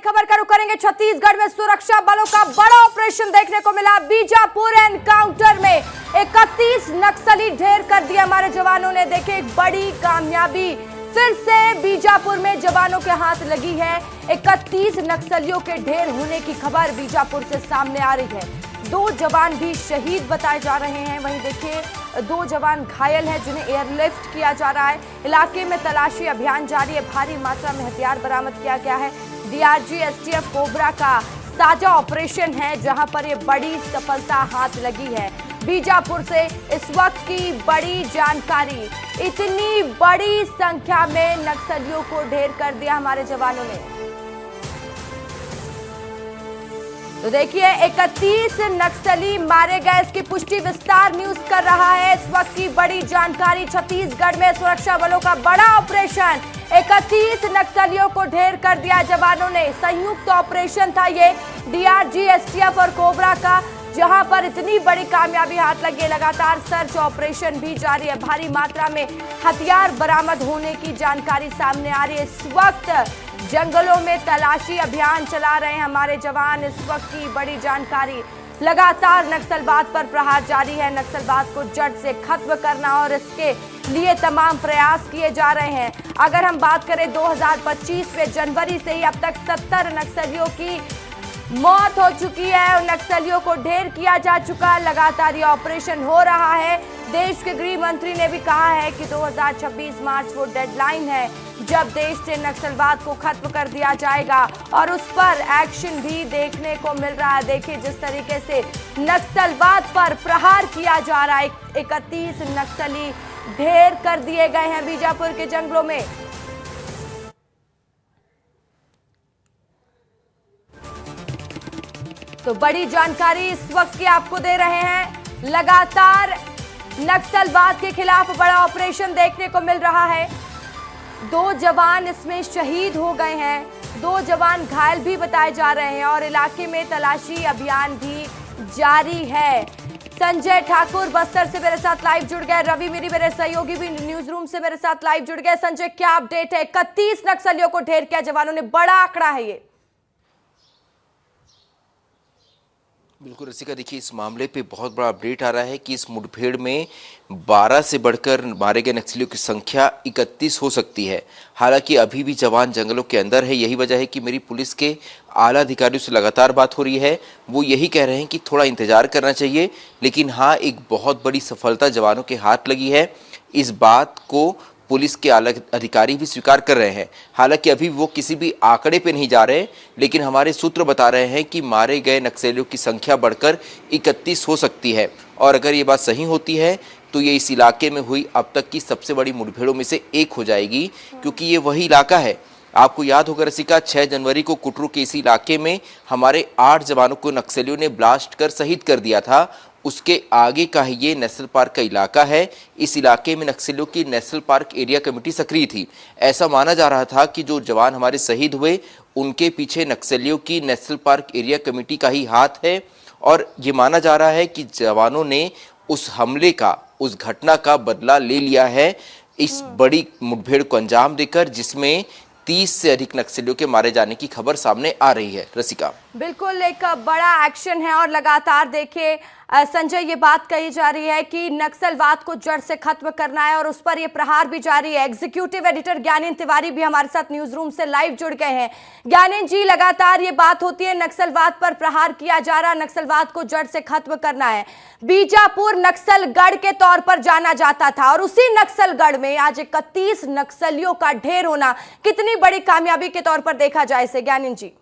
खबर का रुख करेंगे। छत्तीसगढ़ में सुरक्षा बलों का बड़ा ऑपरेशन देखने को मिला। बीजापुर एनकाउंटर में 31 नक्सली ढेर कर दिए हमारे जवानों ने। देखे एक बड़ी कामयाबी फिर से बीजापुर में जवानों के हाथ लगी है। 31 नक्सलियों के ढेर होने की खबर बीजापुर से सामने आ रही है। 2 जवान भी शहीद बताए जा रहे हैं। वहीं देखिए 2 जवान घायल हैं जिन्हें एयरलिफ्ट किया जा रहा है। इलाके में तलाशी अभियान जारी है। भारी मात्रा में हथियार बरामद किया गया है। डीआरजी एसटीएफ कोबरा का साझा ऑपरेशन है जहां पर ये बड़ी सफलता हाथ लगी है। बीजापुर से इस वक्त की बड़ी जानकारी। इतनी बड़ी संख्या में नक्सलियों को ढेर कर दिया हमारे जवानों ने। तो देखिए 31 नक्सली मारे गए, इसकी पुष्टि विस्तार न्यूज कर रहा है। इस वक्त की बड़ी जानकारी। छत्तीसगढ़ में सुरक्षा बलों का बड़ा ऑपरेशन। 31 नक्सलियों को ढेर कर दिया जवानों ने। संयुक्त ऑपरेशन था ये डीआरजी एसटीएफ और कोबरा का, जहां पर इतनी बड़ी कामयाबी हाथ लगी। लगातार सर्च ऑपरेशन भी जारी है। भारी मात्रा में हथियार बरामद होने की जानकारी सामने आ रही है। इस वक्त जंगलों में तलाशी अभियान चला रहे हैं हमारे जवान। इस वक्त की बड़ी जानकारी। लगातार नक्सलवाद पर प्रहार जारी है। नक्सलवाद को जड़ से खत्म करना और इसके लिए तमाम प्रयास किए जा रहे हैं। अगर हम बात करें 2025 में जनवरी से ही अब तक 70 नक्सलियों की मौत हो चुकी है और नक्सलियों को ढेर किया जा चुका। लगातार ये ऑपरेशन हो रहा है। देश के गृह मंत्री ने भी कहा है कि 2026 मार्च वो डेडलाइन है जब देश से नक्सलवाद को खत्म कर दिया जाएगा और उस पर एक्शन भी देखने को मिल रहा है। देखिए जिस तरीके से नक्सलवाद पर प्रहार किया जा रहा है। 31 नक्सली ढेर कर दिए गए हैं बीजापुर के जंगलों में। तो बड़ी जानकारी इस वक्त की आपको दे रहे हैं। लगातार नक्सलवाद के खिलाफ बड़ा ऑपरेशन देखने को मिल रहा है। 2 जवान इसमें शहीद हो गए हैं। 2 जवान घायल भी बताए जा रहे हैं और इलाके में तलाशी अभियान भी जारी है। संजय ठाकुर बस्तर से मेरे साथ लाइव जुड़ गए। रवि मेरी मेरे सहयोगी भी न्यूज रूम से मेरे साथ लाइव जुड़ गए। संजय क्या अपडेट है? 31 नक्सलियों को ढेर किया जवानों ने, बड़ा आंकड़ा है ये। बिल्कुल रसिका, देखिए इस मामले पे बहुत बड़ा अपडेट आ रहा है कि इस मुठभेड़ में 12 से बढ़कर मारे गए नक्सलियों की संख्या 31 हो सकती है। हालांकि अभी भी जवान जंगलों के अंदर है। यही वजह है कि मेरी पुलिस के आला अधिकारियों से लगातार बात हो रही है। वो यही कह रहे हैं कि थोड़ा इंतजार करना चाहिए। लेकिन हाँ, एक बहुत बड़ी सफलता जवानों के हाथ लगी है। इस बात को पुलिस के आला अधिकारी भी स्वीकार कर रहे हैं। हालांकि अभी वो किसी भी आंकड़े पे नहीं जा रहे, लेकिन हमारे सूत्र बता रहे हैं कि मारे गए नक्सलियों की संख्या बढ़कर 31 हो सकती है। और अगर ये बात सही होती है तो ये इस इलाके में हुई अब तक की सबसे बड़ी मुठभेड़ों में से एक हो जाएगी, क्योंकि ये वही इलाका है। आपको याद होगा रसिका, 6 जनवरी को कुटरू के इसी इलाके में हमारे 8 जवानों को नक्सलियों ने ब्लास्ट कर शहीद कर दिया था। उसके आगे का ही ये नेशनल पार्क का इलाका है। इस इलाके में नक्सलियों की नेशनल पार्क एरिया कमेटी सक्रिय थी। ऐसा माना जा रहा था कि जो जवान हमारे शहीद हुए उनके पीछे नक्सलियों की नेशनल पार्क एरिया कमेटी का ही हाथ है। और ये माना जा रहा है कि जवानों ने उस हमले का, उस घटना का बदला ले लिया है इस बड़ी मुठभेड़ को अंजाम देकर, जिसमें 30 से अधिक नक्सलियों के मारे जाने की खबर सामने आ रही है। रसिका, बिल्कुल एक बड़ा एक्शन है और लगातार देखिए संजय ये बात कही जा रही है कि नक्सलवाद को जड़ से खत्म करना है और उस पर ये प्रहार भी जारी है। एग्जीक्यूटिव एडिटर ज्ञानेंद्र तिवारी भी हमारे साथ न्यूज रूम से लाइव जुड़ गए हैं। ज्ञानेंद्र जी, लगातार ये बात होती है नक्सलवाद पर प्रहार किया जा रहा, नक्सलवाद को जड़ से खत्म करना है। बीजापुर नक्सलगढ़ के तौर पर जाना जाता था और उसी नक्सलगढ़ में आज 31 नक्सलियों का ढेर होना कितनी बड़ी कामयाबी के तौर पर देखा जाए इसे? ज्ञानेंद्र जी।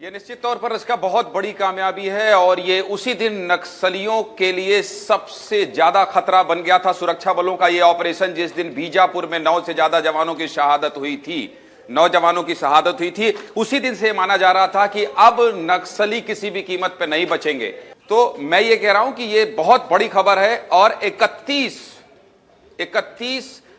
ये निश्चित तौर पर इसका बहुत बड़ी कामयाबी है और ये उसी दिन नक्सलियों के लिए सबसे ज्यादा खतरा बन गया था सुरक्षा बलों का ये ऑपरेशन, जिस दिन बीजापुर में 9 से ज्यादा जवानों की शहादत हुई थी। 9 जवानों की शहादत हुई थी। उसी दिन से माना जा रहा था कि अब नक्सली किसी भी कीमत पे नहीं बचेंगे। तो मैं ये कह रहा हूं कि ये बहुत बड़ी खबर है और 31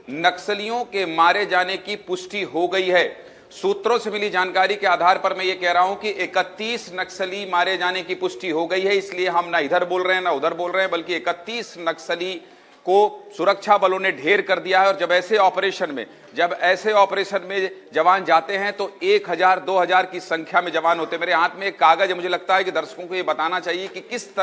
नक्सलियों के मारे जाने की पुष्टि हो गई है। सूत्रों से मिली जानकारी के आधार पर मैं ये कह रहा हूं कि 31 नक्सली मारे जाने की पुष्टि हो गई है। इसलिए हम ना इधर बोल रहे हैं ना उधर बोल रहे हैं, बल्कि 31 नक्सली को सुरक्षा बलों ने ढेर कर दिया है। और जब ऐसे ऑपरेशन में जवान जाते हैं तो 1000 2000 की संख्या में जवान होते हैं। मेरे हाथ में एक कागज है, मुझे लगता है कि दर्शकों को यह बताना चाहिए कि किस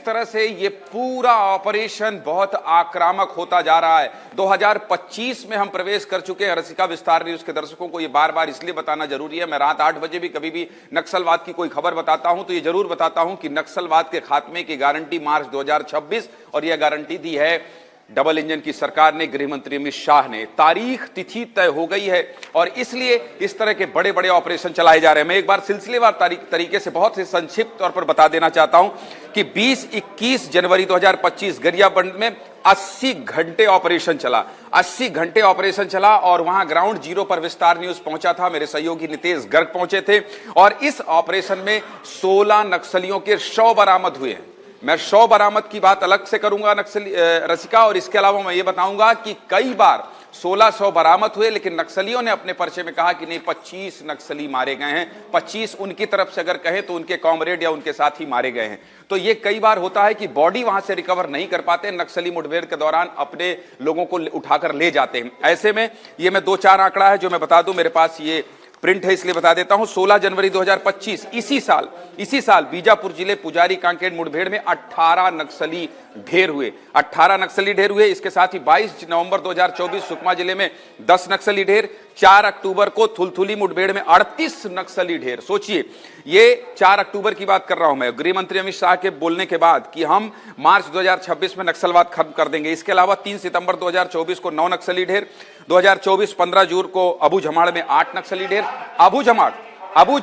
तरह से ये पूरा ऑपरेशन बहुत आक्रामक होता जा रहा है। 2025 में हम प्रवेश कर चुके हैं। रसिका विस्तार न्यूज के दर्शकों को ये बार बार इसलिए बताना जरूरी है, मैं रात 8 बजे भी कभी भी नक्सलवाद की कोई खबर बताता हूं तो ये जरूर बताता हूं कि नक्सलवाद के खात्मे की गारंटी मार्च 2026, और यह गारंटी दी है डबल इंजन की सरकार ने, गृह मंत्री अमित शाह ने। तारीख तिथि तय हो गई है और इसलिए इस तरह के बड़े बड़े ऑपरेशन चलाए जा रहे हैं। मैं एक बार सिलसिलेवार तरीके से बहुत ही संक्षिप्त तौर पर बता देना चाहता हूं कि 20-21 जनवरी 2025 गरियाबंद में 80 घंटे ऑपरेशन चला। 80 घंटे ऑपरेशन चला और वहां ग्राउंड जीरो पर विस्तार न्यूज पहुंचा था, मेरे सहयोगी नितेश गर्ग पहुंचे थे। और इस ऑपरेशन में 16 नक्सलियों के शव बरामद हुए हैं। मैं शव बरामद की बात अलग से करूंगा रसिका, और इसके अलावा मैं ये बताऊंगा कि कई बार 16 शव बरामद हुए, लेकिन नक्सलियों ने अपने पर्चे में कहा कि नहीं, 25 नक्सली मारे गए हैं। 25 उनकी तरफ से अगर कहें तो उनके कॉमरेड या उनके साथी मारे गए हैं। तो ये कई बार होता है कि बॉडी वहां से रिकवर नहीं कर पाते, नक्सली मुठभेड़ के दौरान अपने लोगों को उठाकर ले जाते हैं। ऐसे में ये मैं 2-4 आंकड़ा है जो मैं बता दूं, मेरे पास ये प्रिंट है इसलिए बता देता हूं। 16 जनवरी 2025 इसी साल बीजापुर जिले पुजारी कांकेर मुठभेड़ में 18 नक्सली ढेर हुए। 18 नक्सली ढेर हुए। इसके साथ ही 22 नवंबर 2024 सुकमा जिले में 10 नक्सली ढेर। 4 अक्टूबर को थुलथुली मुठभेड़ में 38 नक्सली ढेर। सोचिए, ये 4 अक्टूबर की बात कर रहा हूं मैं, गृह मंत्री अमित शाह के बोलने के बाद कि हम मार्च 2026 में नक्सलवाद खत्म कर देंगे। इसके अलावा 3 सितंबर 2024 को 9 नक्सली ढेर। 2024 15 जून को अबू झमाड़ में 8 नक्सली ढेर। अबू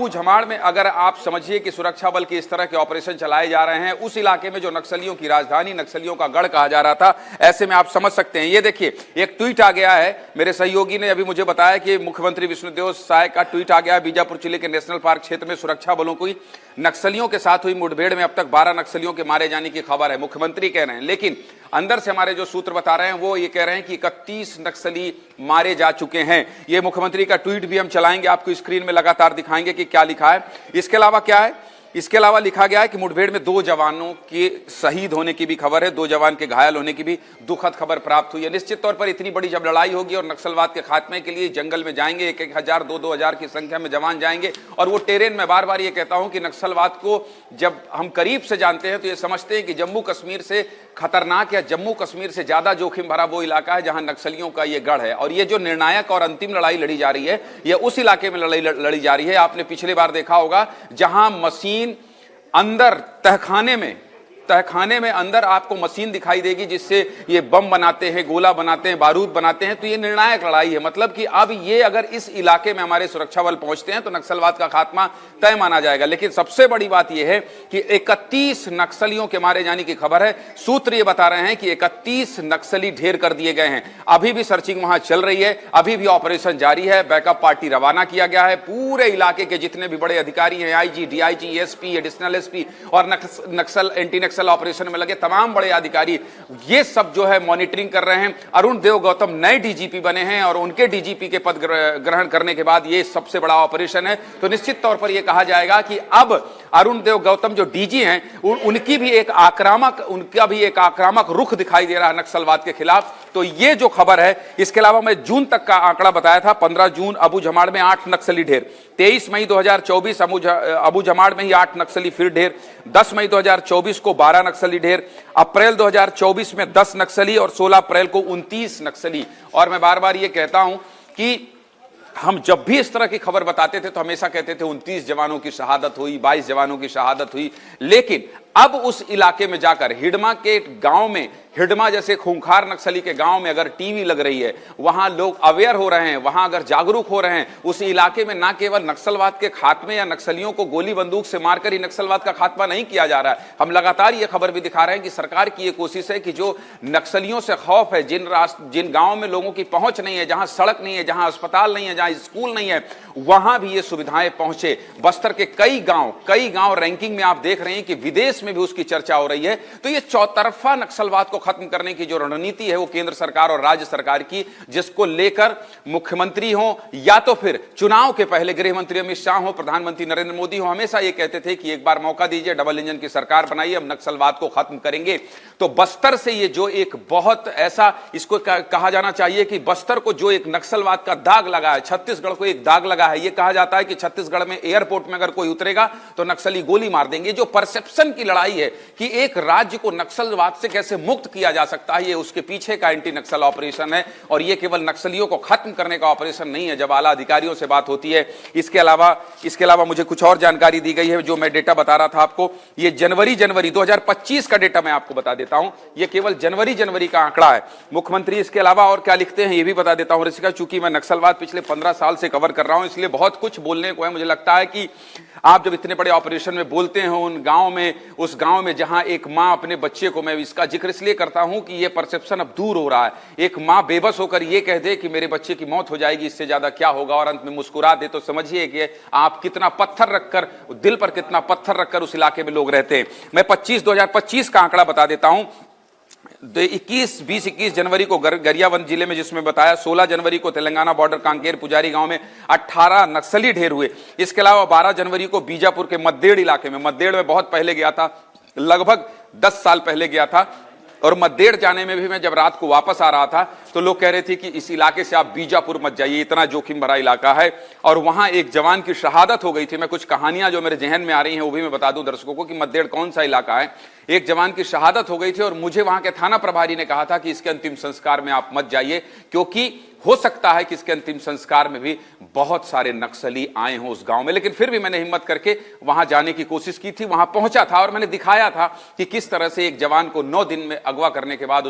झमाड़ में अगर आप समझिए कि सुरक्षा बल के इस तरह के ऑपरेशन चलाए जा रहे हैं, उस इलाके में जो नक्सलियों की राजधानी, नक्सलियों का गढ़ कहा जा रहा था, ऐसे में आप समझ सकते हैं। ये देखिए, एक ट्वीट आ गया है, मेरे सहयोगी ने अभी मुझे बताया कि मुख्यमंत्री विष्णुदेव साय का ट्वीट आ गया। बीजापुर जिले के नेशनल पार्क क्षेत्र में सुरक्षा बलों की नक्सलियों के साथ हुई मुठभेड़ में अब तक 12 नक्सलियों के मारे जाने की खबर है, मुख्यमंत्री कह रहे हैं। लेकिन अंदर से हमारे जो सूत्र बता रहे हैं वो ये कह रहे हैं कि 31 नक्सली मारे जा चुके हैं। ये मुख्यमंत्री का ट्वीट भी हम चलाएंगे, आपको स्क्रीन में लगातार दिखाएंगे कि क्या लिखा है। इसके अलावा क्या है, इसके अलावा लिखा गया है कि मुठभेड़ में 2 जवानों के शहीद होने की भी खबर है, 2 जवान के घायल होने की भी दुखद खबर प्राप्त हुई है। निश्चित तौर पर इतनी बड़ी जब लड़ाई होगी और नक्सलवाद के खात्मे के लिए जंगल में जाएंगे, 1-1 2-2 की संख्या में जवान जाएंगे, और वो टेरेन में बार बार ये कहता हूं कि नक्सलवाद को जब हम करीब से जानते हैं तो ये समझते हैं कि जम्मू कश्मीर से खतरनाक या जम्मू कश्मीर से ज्यादा जोखिम भरा वो इलाका है जहां नक्सलियों का ये गढ़ है। और ये जो निर्णायक और अंतिम लड़ाई लड़ी जा रही है, ये उस इलाके में लड़ी जा रही है। आपने पिछली बार देखा होगा जहां मशीन अंदर तहखाने में अंदर आपको मशीन दिखाई देगी जिससे ये बम बनाते हैं, गोला बनाते हैं, बारूद बनाते हैं। तो ये निर्णायक लड़ाई है, मतलब कि अब ये अगर इस इलाके में हमारे सुरक्षा बल पहुंचते हैं तो नक्सलवाद का खात्मा तय माना जाएगा। लेकिन सबसे बड़ी बात यह है कि 31 नक्सलियों के मारे जाने की खबर है। सूत्र ये बता रहे हैं कि 31 नक्सली ढेर कर दिए गए हैं। अभी भी सर्चिंग वहां चल रही है, अभी भी ऑपरेशन जारी है। बैकअप पार्टी रवाना किया गया है। पूरे इलाके के जितने भी बड़े अधिकारी हैं, IG, DIG, SP, additional SP और नक्सल एंटी नक्सल ऑपरेशन में लगे तमाम बड़े अधिकारी, ये सब जो है मॉनिटरिंग कर रहे हैं। अरुण देव गौतम नए DGP बने हैं और उनके DGP के पद ग्रहण करने के बाद ये सबसे बड़ा ऑपरेशन है। तो निश्चित तौर पर यह कहा जाएगा कि अब अरुण देव गौतम जो DG हैं उनका भी एक आक्रामक रुख दिखाई दे रहा है नक्सलवाद के खिलाफ। तो ये जो खबर है, इसके अलावा मैं जून तक का आंकड़ा बताया था। 15 जून अबू झमाड़ में 8 नक्सली ढेर। 23 मई 2024 अबू झमाड़ में ही 8 नक्सली फिर ढेर। 10 मई 2024 को 12 नक्सली ढेर। अप्रैल 2024 में 10 नक्सली और 16 अप्रैल को 29 नक्सली। और मैं बार बार ये कहता हूं कि हम जब भी इस तरह की खबर बताते थे तो हमेशा कहते थे 29 जवानों की शहादत हुई, 22 जवानों की शहादत हुई। लेकिन अब उस इलाके में जाकर हिडमा के गांव में, हिडमा जैसे खूंखार नक्सली के गांव में अगर टीवी लग रही है, वहां लोग अवेयर हो रहे हैं, वहां अगर जागरूक हो रहे हैं, उस इलाके में ना केवल नक्सलवाद के खात्मे या नक्सलियों को गोली बंदूक से मारकर ही नक्सलवाद का खात्मा नहीं किया जा रहा है। हम लगातार ये खबर भी दिखा रहे हैं कि सरकार की ये कोशिश है कि जो नक्सलियों से खौफ है, जिन गांव में लोगों की पहुंच नहीं है, जहां सड़क नहीं है, जहां अस्पताल नहीं है, जहां स्कूल नहीं है, वहां भी ये सुविधाएं पहुंचे। बस्तर के कई गांव रैंकिंग में आप देख रहे हैं कि विदेश में भी उसकी चर्चा हो रही है। तो ये चौतरफा नक्सलवाद को खत्म करने की जो रणनीति है वो केंद्र सरकार और राज्य सरकार की, जिसको लेकर मुख्यमंत्री हो या तो फिर चुनाव के पहले गृह मंत्री अमित शाह हो, प्रधानमंत्री नरेंद्र मोदी हो, हमेशा ये कहते थे कि एक बार मौका दीजिए, डबल इंजन की सरकार बनाइए, हम नक्सलवाद को खत्म करेंगे। तो बस्तर से ये जो एक बहुत ऐसा इसको कहा जाना चाहिए कि बस्तर को जो एक नक्सलवाद का दाग लगा है, छत्तीसगढ़ को एक दाग लगा है। ये कहा जाता है कि छत्तीसगढ़ में एयरपोर्ट में अगर कोई उतरेगा तो नक्सली गोली मार देंगे। जो परसेप्शन की लड़ाई है कि एक राज्य को नक्सलवाद से कैसे मुक्त किया जा सकता है, ये उसके पीछे का एंटी नक्सल ऑपरेशन है। और ये केवल नक्सलियों को खत्म करने का ऑपरेशन नहीं है। जब आला अधिकारियों से बात होती है, इसके अलावा मुझे कुछ और जानकारी दी गई है जो मैं डेटा बता रहा था आपको। ये जनवरी 2025 का डेटा मैं आपको बता देता हूं। ये केवल जनवरी का आंकड़ा है। मुख्यमंत्री इसके अलावा और क्या लिखते हैं ये भी बता देता हूं ऋषिका। चूंकि मैं नक्सलवाद पिछले 15 साल से कवर कर रहा हूं, इसलिए बहुत कुछ बोलने को है। मुझे लगता है कि आप जब इतने बड़े ऑपरेशन में बोलते हैं उन गांव में, उस गांव में जहां एक मां अपने बच्चे को, मैं इसका जिक्र इसलिए करता हूं कि यह परसेप्शन अब दूर हो रहा है। एक मां बेबस होकर यह कह दे कि मेरे बच्चे की मौत हो जाएगी, इससे ज्यादा क्या होगा, और अंत में मुस्कुरा दे, तो समझिए कि आप कितना पत्थर रखकर, दिल पर कितना पत्थर रखकर उस इलाके में लोग रहते हैं। मैं 2025 का आंकड़ा बता देता हूं। 21 जनवरी को गरियाबंद जिले में, जिसमें बताया 16 जनवरी को तेलंगाना बॉर्डर कांकेर पुजारी गांव में 18 नक्सली ढेर हुए। इसके अलावा 12 जनवरी को बीजापुर के मद्देड़ इलाके में, मद्देड़ में बहुत पहले गया था, लगभग 10 साल पहले गया था, और मद्देड़ जाने में भी मैं जब रात को वापस आ रहा था तो लोग कह रहे थे कि इस इलाके से आप बीजापुर मत जाइए, इतना जोखिम भरा इलाका है। और वहां एक जवान की शहादत हो गई थी। मैं कुछ कहानियां जो मेरे जहन में आ रही हैं वो भी मैं बता दूं दर्शकों को कि मद्देड़ कौन सा इलाका है। एक जवान की शहादत हो गई थी और मुझे वहां के थाना प्रभारी ने कहा था कि इसके अंतिम संस्कार में आप मत जाइए, क्योंकि हो सकता है कि इसके अंतिम संस्कार में भी बहुत सारे नक्सली आए हों उस गांव में। लेकिन फिर भी मैंने हिम्मत करके वहां जाने की कोशिश की थी, वहां पहुंचा था और मैंने दिखाया था कि किस तरह से एक जवान को 9 दिन में अगवा करने के बाद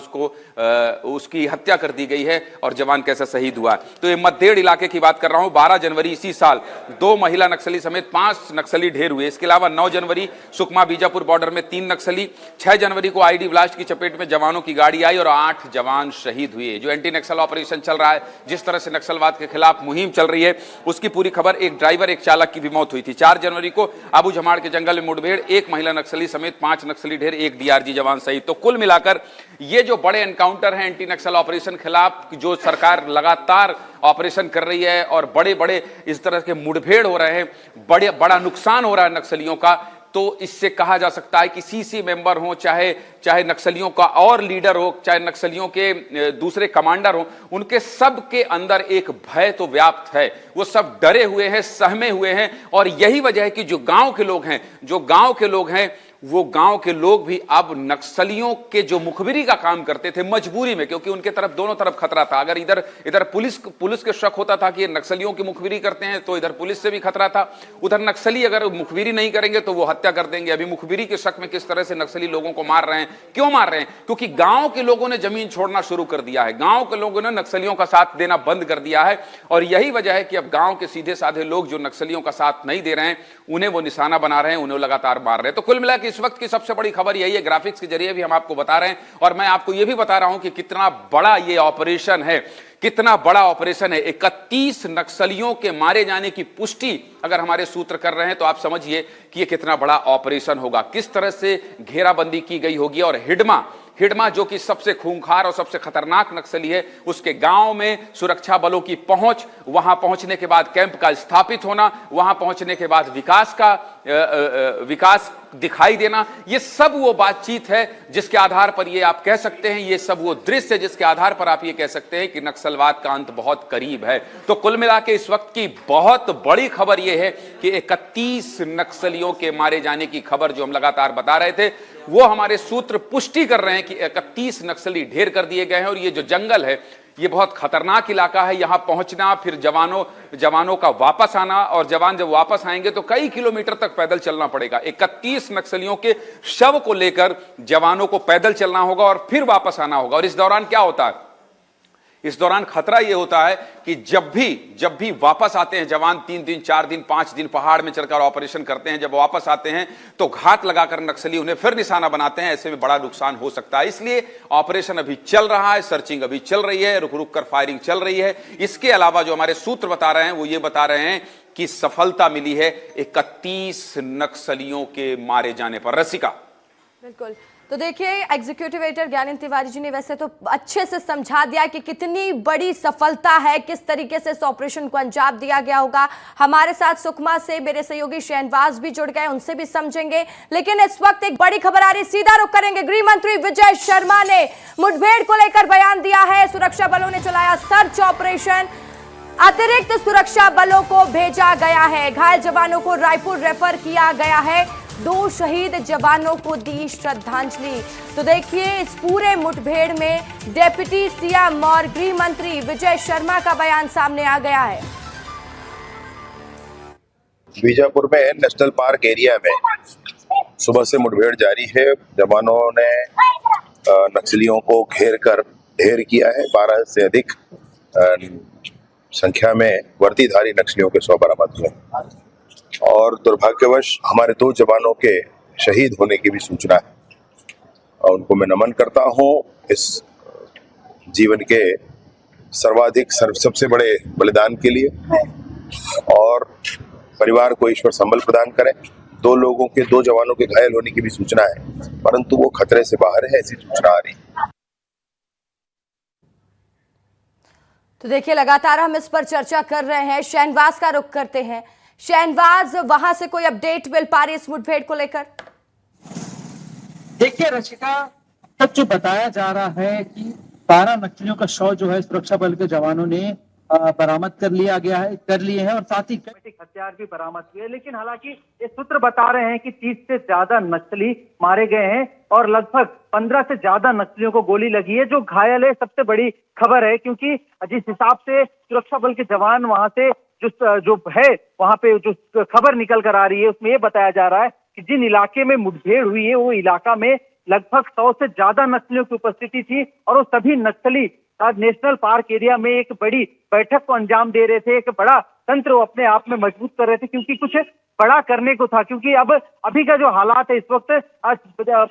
उसकी हत्या कर दी गई है और जवान कैसा शहीद हुआ। तो ये मद्देड़ इलाके की बात कर रहा हूं। 12 जनवरी इसी साल 2 महिला नक्सली समेत 5 नक्सली ढेर हुए। इसके अलावा 9 जनवरी सुकमा बीजापुर बॉर्डर में 3 नक्सली, 6 जनवरी को आईडी ब्लास्ट की चपेट में जवानों की गाड़ी आई और 8 जवान शहीद हुए। जो एंटी नक्सल ऑपरेशन चल रहा है, जिस तरह से नक्सलवाद के खिलाफ मुहिम चल रही है, उसकी पूरी खबर, एक ड्राइवर एक चालक की भी मौत हुई थी। 4 जनवरी को अबू जमाड़ के जंगल में मुठभेड़, 1 महिला नक्सली समेत 5 नक्सली ढेर, 1 डीआरजी जवान शहीद। तो कुल मिलाकर ये जो बड़े एनकाउंटर हैं एंटी नक्सल ऑपरेशन खिलाफ, जो सरकार लगातार ऑपरेशन कर रही है और बड़े बड़े इस तरह के मुठभेड़ हो रहे हैं, बड़ा नुकसान हो रहा है नक्सलियों का, तो इससे कहा जा सकता है कि सीसी मेंबर हो, चाहे नक्सलियों का और लीडर हो, चाहे नक्सलियों के दूसरे कमांडर हो, उनके सब के अंदर एक भय तो व्याप्त है। वो सब डरे हुए हैं, सहमे हुए हैं। और यही वजह है कि जो गांव के लोग हैं वो गांव के लोग भी अब नक्सलियों के जो मुखबिरी का काम करते थे मजबूरी में, क्योंकि उनके तरफ दोनों तरफ खतरा था। अगर इधर पुलिस के शक होता था कि ये नक्सलियों की मुखबिरी करते हैं तो इधर पुलिस से भी खतरा था, उधर नक्सली अगर मुखबिरी नहीं करेंगे तो वो हत्या कर देंगे। अभी मुखबिरी के शक में किस तरह से नक्सली लोगों को मार रहे हैं, क्यों मार रहे हैं? क्योंकि गांव के लोगों ने जमीन छोड़ना शुरू कर दिया है, गांव के लोगों ने नक्सलियों का साथ देना बंद कर दिया है। और यही वजह है कि अब गांव के सीधे साधे लोग जो नक्सलियों का साथ नहीं दे रहे हैं, उन्हें वो निशाना बना रहे हैं, उन्हें लगातार मार रहे हैं। तो कुल मिलाकर इस वक्त की सबसे बड़ी खबर यही है, ग्राफिक्स के जरिए भी हम आपको बता रहे हैं, और मैं आपको यह भी बता रहा हूं कि कितना बड़ा यह ऑपरेशन है, कितना बड़ा ऑपरेशन है। 31 नक्सलियों के मारे जाने की पुष्टि अगर हमारे सूत्र कर रहे हैं तो आप समझिए कि यह कितना बड़ा ऑपरेशन होगा, किस तरह से घेराबंदी की गई होगी। और हिडमा जो कि सबसे खूंखार और सबसे खतरनाक नक्सली है, उसके गांव में सुरक्षा बलों की पहुंच, वहां पहुंचने के बाद कैंप का स्थापित होना, वहां पहुंचने के बाद विकास दिखाई देना, ये सब वो बातचीत है जिसके आधार पर ये आप कह सकते हैं, ये सब वो दृश्य है जिसके आधार पर आप ये कह सकते हैं कि नक्सलवाद का अंत बहुत करीब है। तो कुल मिला के इस वक्त की बहुत बड़ी खबर ये है कि 31 नक्सलियों के मारे जाने की खबर जो हम लगातार बता रहे थे, वो हमारे सूत्र पुष्टि कर रहे हैं कि 31 नक्सली ढेर कर दिए गए हैं। और ये जो जंगल है ये बहुत खतरनाक इलाका है, यहां पहुंचना, फिर जवानों का वापस आना, और जवान जब वापस आएंगे तो कई किलोमीटर तक पैदल चलना पड़ेगा। 31 नक्सलियों के शव को लेकर जवानों को पैदल चलना होगा और फिर वापस आना होगा। और इस दौरान क्या होता है, इस दौरान खतरा यह होता है कि जब भी वापस आते हैं जवान, 3 दिन 4 दिन 5 दिन पहाड़ में चढ़कर ऑपरेशन करते हैं, जब वापस आते हैं तो घात लगाकर नक्सली उन्हें फिर निशाना बनाते हैं, ऐसे में बड़ा नुकसान हो सकता है। इसलिए ऑपरेशन अभी चल रहा है, सर्चिंग अभी चल रही है, रुक रुक कर फायरिंग चल रही है। इसके अलावा जो हमारे सूत्र बता रहे हैं वो ये बता रहे हैं कि सफलता मिली है 31 नक्सलियों के मारे जाने पर। रसिका, बिल्कुल। तो देखिए, एग्जीक्यूटिव एडिटर ज्ञानेंद्र तिवारी जी ने वैसे तो अच्छे से समझा दिया कि कितनी बड़ी सफलता है, किस तरीके से इस ऑपरेशन को अंजाम दिया गया होगा। हमारे साथ सुकमा से मेरे सहयोगी शहनवाज भी जुड़ गए, उनसे भी समझेंगे। लेकिन इस वक्त एक बड़ी खबर आ रही, सीधा रुख करेंगे। गृह मंत्री विजय शर्मा ने मुठभेड़ को लेकर बयान दिया है। सुरक्षा बलों ने चलाया सर्च ऑपरेशन, अतिरिक्त सुरक्षा बलों को भेजा गया है, घायल जवानों को रायपुर रेफर किया गया है, 2 शहीद जवानों को दी श्रद्धांजलि। तो देखिए, इस पूरे मुठभेड़ में डिप्टी सीएम और गृह मंत्री विजय शर्मा का बयान सामने आ गया है। बीजापुर में नेशनल पार्क एरिया में सुबह से मुठभेड़ जारी है। जवानों ने नक्सलियों को घेर कर ढेर किया है। 12 से अधिक संख्या में वर्दीधारी नक्सलियों के शव बरामद हुए और दुर्भाग्यवश हमारे 2 जवानों के शहीद होने की भी सूचना है और उनको मैं नमन करता हूं इस जीवन के सर्वाधिक सबसे बड़े बलिदान के लिए और परिवार को ईश्वर संबल प्रदान करें। 2 लोगों के 2 जवानों के घायल होने की भी सूचना है, परंतु वो खतरे से बाहर है, ऐसी सूचना आ रही है। तो देखिए, लगातार हम इस पर चर्चा कर रहे हैं। शहनवाज का रुख करते हैं। शहनवाज, वहां से कोई अपडेट मिल पा रही इस मुठभेड़ को लेकर? देखिए रशिका, तब जो बताया जा रहा है कि 12 नक्सलियों का शव जो है सुरक्षा बल के जवानों ने बरामद कर लिए हैं और साथ ही हथियार भी बरामद हुए। लेकिन हालांकि ये सूत्र बता रहे हैं कि 30 से ज्यादा नक्सली मारे गए हैं और लगभग 15 से ज्यादा नक्सलियों को गोली लगी है। जो घायल है, सबसे बड़ी खबर है, क्योंकि जिस हिसाब से सुरक्षा बल के जवान वहां से जो है वहां पे जो खबर निकल कर आ रही है, उसमें ये बताया जा रहा है कि जिन इलाके में मुठभेड़ हुई है वो इलाका में लगभग 100 से ज्यादा नक्सलियों की उपस्थिति थी और वो सभी नक्सली आज नेशनल पार्क एरिया में एक बड़ी बैठक को अंजाम दे रहे थे। एक बड़ा तंत्र वो अपने आप में मजबूत कर रहे थे, क्योंकि कुछ बड़ा करने को था। क्योंकि अब अभी का जो हालात है इस वक्त, आज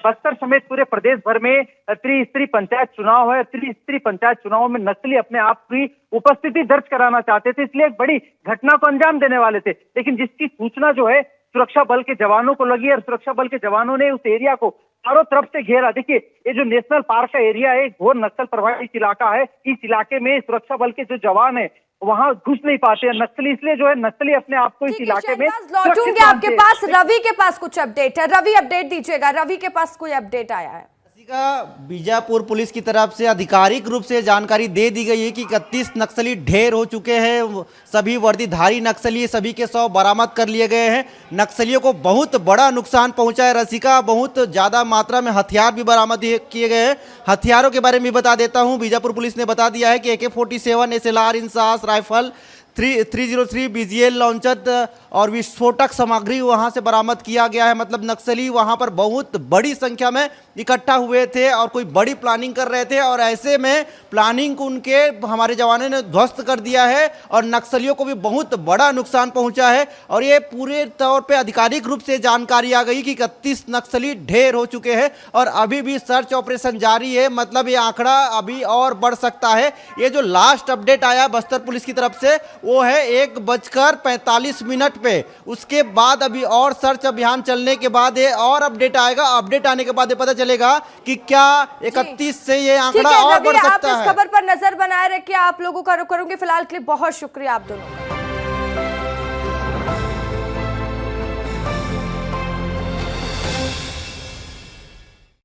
बस्तर समेत पूरे प्रदेश भर में त्रिस्तरीय पंचायत चुनाव है। त्रिस्तरीय पंचायत चुनाव में नक्सली अपने आप की उपस्थिति दर्ज कराना चाहते थे, इसलिए एक बड़ी घटना को अंजाम देने वाले थे। लेकिन जिसकी सूचना जो है सुरक्षा बल के जवानों को लगी और सुरक्षा बल के जवानों ने उस एरिया को चारों तरफ से घेरा। देखिए, ये जो नेशनल पार्क का एरिया है, घोर नक्सल प्रभावित इलाका है। इस इलाके में सुरक्षा बल के जो जवान है वहां घुस नहीं पाते हैं नक्सली, इसलिए जो है नक्सली अपने आप को इस इलाके में लौटूंगे। आपके पास रवि के पास कुछ अपडेट है, रवि अपडेट दीजिएगा। रवि के पास कोई अपडेट आया है? बीजापुर पुलिस की तरफ से आधिकारिक रूप से जानकारी दे दी गई है कि 31 नक्सली ढेर हो चुके हैं। सभी वर्दीधारी नक्सली, सभी के शव बरामद कर लिए गए हैं। नक्सलियों को बहुत बड़ा नुकसान पहुंचा है रसिका, बहुत ज़्यादा मात्रा में हथियार भी बरामद किए गए हैं। हथियारों के बारे में बता देता हूं, बीजापुर पुलिस ने बता दिया है कि AK-47 SLR INSAS rifle 303 BGL launcher और विस्फोटक सामग्री वहां से बरामद किया गया है। मतलब नक्सली वहां पर बहुत बड़ी संख्या में इकट्ठा हुए थे और कोई बड़ी प्लानिंग कर रहे थे और ऐसे में प्लानिंग को उनके हमारे जवानों ने ध्वस्त कर दिया है और नक्सलियों को भी बहुत बड़ा नुकसान पहुंचा है। और ये पूरे तौर पे आधिकारिक रूप से जानकारी आ गई कि 31 नक्सली ढेर हो चुके हैं और अभी भी सर्च ऑपरेशन जारी है। मतलब ये आंकड़ा अभी और बढ़ सकता है। ये जो लास्ट अपडेट आया बस्तर पुलिस की तरफ से वो है 1:45 पे। उसके बाद अभी और सर्च अभियान चलने के बाद ये और अपडेट आएगा। अपडेट आने के बाद ये पता चलेगा कि क्या 31 से ये आंकड़ा और बढ़ सकता है। आप इस खबर पर नजर बनाए रखिए। आप लोगों का रुख करूंगी। फिलहाल के लिए बहुत शुक्रिया आप दोनों।